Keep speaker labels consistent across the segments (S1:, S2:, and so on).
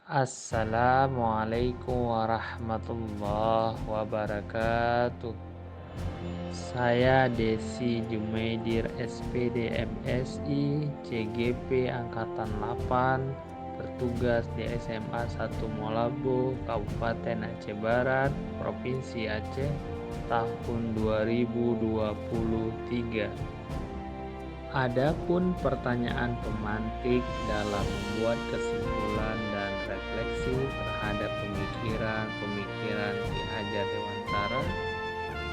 S1: Assalamualaikum warahmatullahi wabarakatuh. Saya Desi Jumaidir SPD MSI CGP Angkatan 8, bertugas di SMA 1 Molabo, Kabupaten Aceh Barat, Provinsi Aceh, tahun 2023. Adapun pertanyaan pemantik dalam membuat kesimpulan dan refleksi terhadap pemikiran-pemikiran Ki Hajar Dewantara.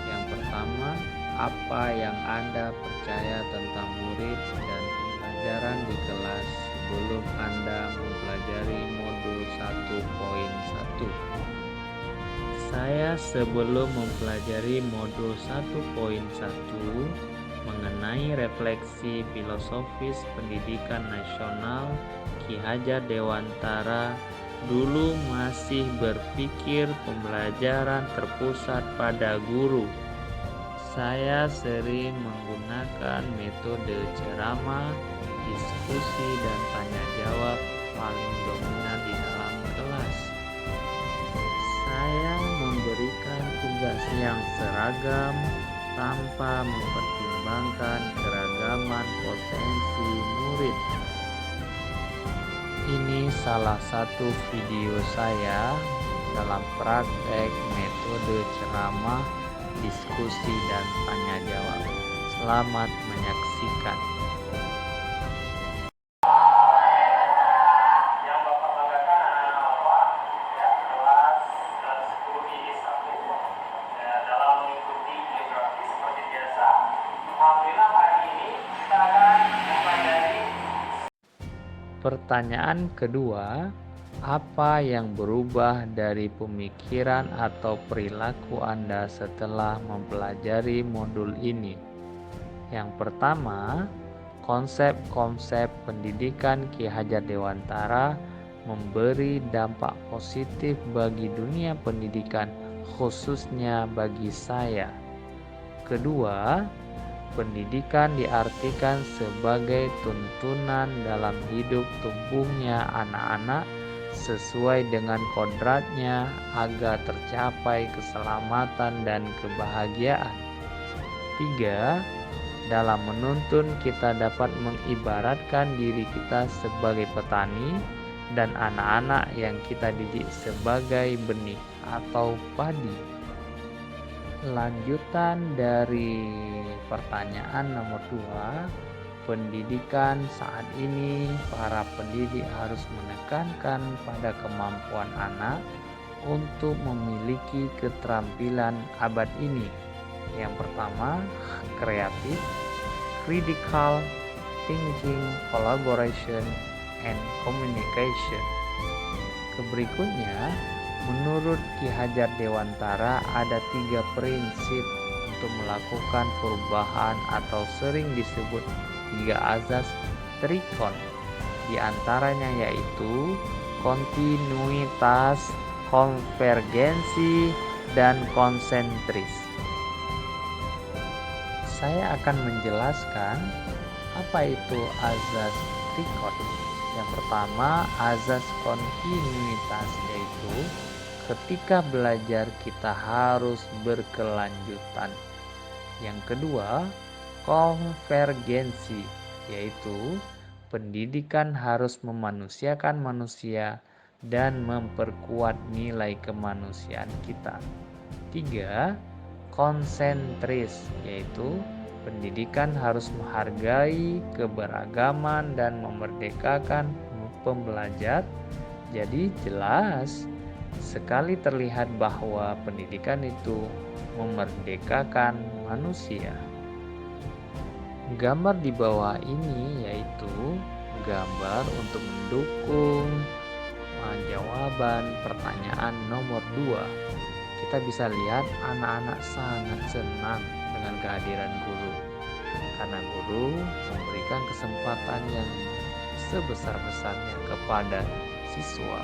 S1: Yang pertama, apa yang Anda percaya tentang murid dan pembelajaran di kelas sebelum Anda mempelajari modul 1.1? Saya sebelum mempelajari modul 1.1 mengenai refleksi filosofis pendidikan nasional Ki Hajar Dewantara, dulu masih berpikir pembelajaran terpusat pada guru. Saya sering menggunakan metode ceramah, diskusi, dan tanya jawab paling dominan di dalam kelas. Saya memberikan tugas yang seragam tanpa mempertimbangkan keragaman potensi murid. Ini salah satu video saya dalam praktek metode ceramah, diskusi, dan tanya jawab. Selamat menyaksikan.
S2: Yang Bapak banggakan anak-anak Bapak ya, kelas 10 I 1 ya, dalam mengikuti geografi seperti biasa. Alhamdulillah hari ini kita akan mempelajari.
S1: Pertanyaan kedua, apa yang berubah dari pemikiran atau perilaku Anda setelah mempelajari modul ini? Yang pertama, konsep-konsep pendidikan Ki Hajar Dewantara memberi dampak positif bagi dunia pendidikan, khususnya bagi saya. Kedua, pendidikan diartikan sebagai tuntunan dalam hidup tumbuhnya anak-anak sesuai dengan kodratnya agar tercapai keselamatan dan kebahagiaan. Tiga, dalam menuntun kita dapat mengibaratkan diri kita sebagai petani dan anak-anak yang kita didik sebagai benih atau padi. Lanjutan dari pertanyaan nomor 2, pendidikan saat ini para pendidik harus menekankan pada kemampuan anak untuk memiliki keterampilan abad ini. Yang pertama, kreatif, critical thinking, collaboration, and communication. Berikutnya, menurut Ki Hajar Dewantara ada 3 prinsip untuk melakukan perubahan atau sering disebut 3 azas trikon. Di antaranya yaitu kontinuitas, konvergensi, dan konsentris. Saya akan menjelaskan apa itu azas trikon. Yang pertama, azas kontinuitas, yaitu ketika belajar kita harus berkelanjutan. Yang kedua, konvergensi, yaitu pendidikan harus memanusiakan manusia dan memperkuat nilai kemanusiaan kita. Tiga, konsentris, yaitu pendidikan harus menghargai keberagaman dan memerdekakan pembelajar. Jadi jelas sekali terlihat bahwa pendidikan itu memerdekakan manusia. Gambar di bawah ini yaitu gambar untuk mendukung jawaban pertanyaan nomor 2. Kita bisa lihat anak-anak sangat senang dengan kehadiran guru, karena guru memberikan kesempatan yang sebesar-besarnya kepada siswa.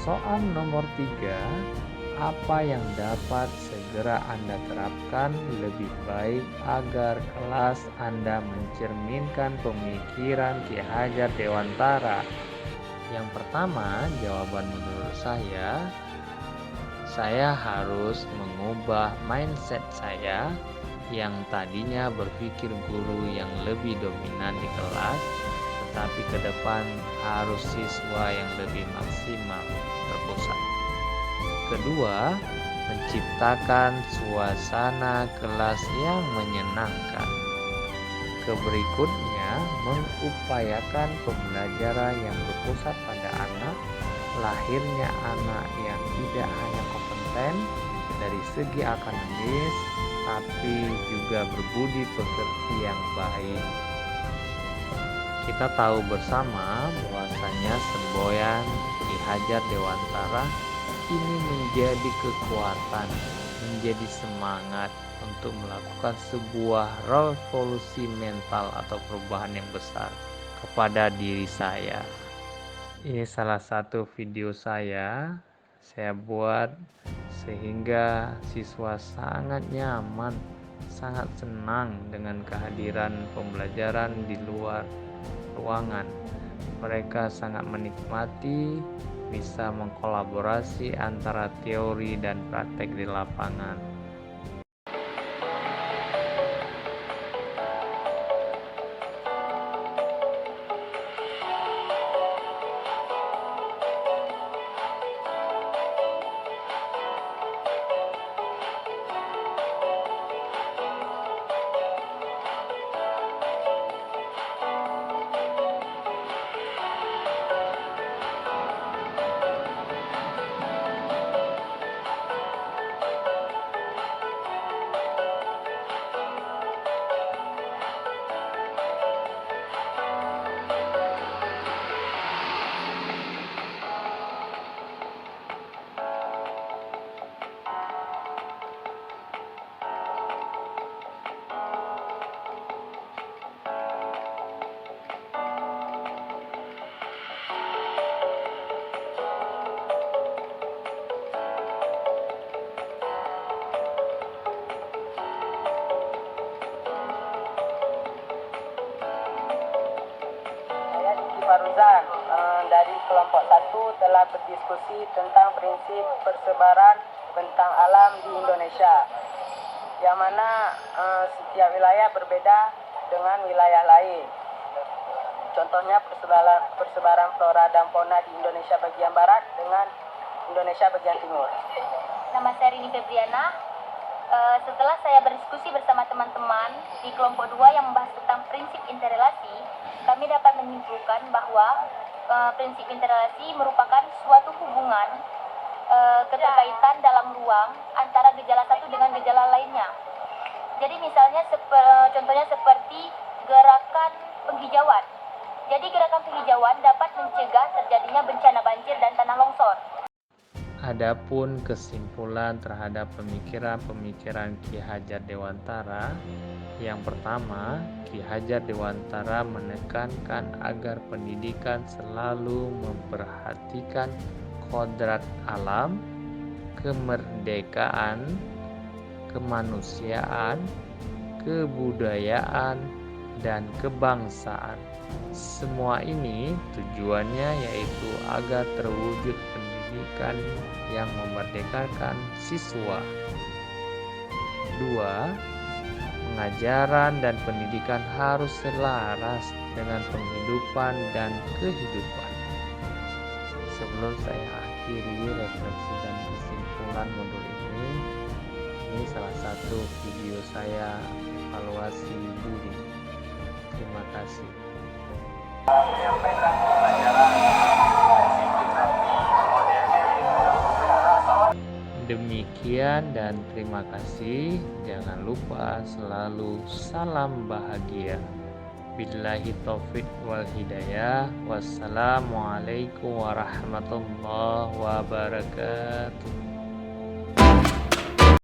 S1: Soal nomor 3, apa yang dapat segera Anda terapkan lebih baik agar kelas Anda mencerminkan pemikiran Ki Hajar Dewantara? Yang pertama, jawaban menurut saya harus mengubah mindset saya yang tadinya berpikir guru yang lebih dominan di kelas, tetapi ke depan harus siswa yang lebih maksimal terpusat. Kedua, menciptakan suasana kelas yang menyenangkan. Berikutnya, mengupayakan pembelajaran yang berpusat pada anak, lahirnya anak yang tidak hanya kompeten dari segi akademis, tapi juga berbudi pekerti yang baik. Kita tahu bersama bahwasanya semboyan Ki Hajar Dewantara ini menjadi kekuatan, menjadi semangat untuk melakukan sebuah revolusi mental atau perubahan yang besar kepada diri saya. Ini salah satu video saya buat sehingga siswa sangat nyaman, sangat senang dengan kehadiran pembelajaran di luar ruangan. Mereka sangat menikmati bisa mengkolaborasi antara teori dan praktek di lapangan.
S3: Faruzan dari kelompok 1 telah berdiskusi tentang prinsip persebaran bentang alam di Indonesia, yang mana setiap wilayah berbeda dengan wilayah lain. Contohnya persebaran flora dan fauna di Indonesia bagian barat dengan Indonesia bagian timur.
S4: Nama saya Rini Febriana. Setelah saya berdiskusi bersama teman-teman di kelompok 2 yang membahas tentang prinsip interrelasi, kami dapat menyimpulkan bahwa prinsip interrelasi merupakan suatu hubungan keterkaitan dalam ruang antara gejala satu dengan gejala lainnya. Jadi misalnya contohnya seperti gerakan penghijauan. Jadi gerakan penghijauan dapat mencegah terjadinya bencana banjir dan tanah longsor.
S1: Adapun kesimpulan terhadap pemikiran-pemikiran Ki Hajar Dewantara, yang pertama, Ki Hajar Dewantara menekankan agar pendidikan selalu memperhatikan kodrat alam, kemerdekaan, kemanusiaan, kebudayaan, dan kebangsaan. Semua ini tujuannya yaitu agar terwujud pendidikan yang memerdekakan siswa. 2. Pengajaran dan pendidikan harus selaras dengan penghidupan dan kehidupan. Sebelum saya akhiri refleksi dan kesimpulan modul ini salah satu video saya evaluasi diri. Terima kasih.
S2: Menyampaikan pelajaran
S1: Demikian dan terima kasih. Jangan lupa selalu salam bahagia. Billahi taufiq wal hidayah. Wassalamualaikum warahmatullahi wabarakatuh.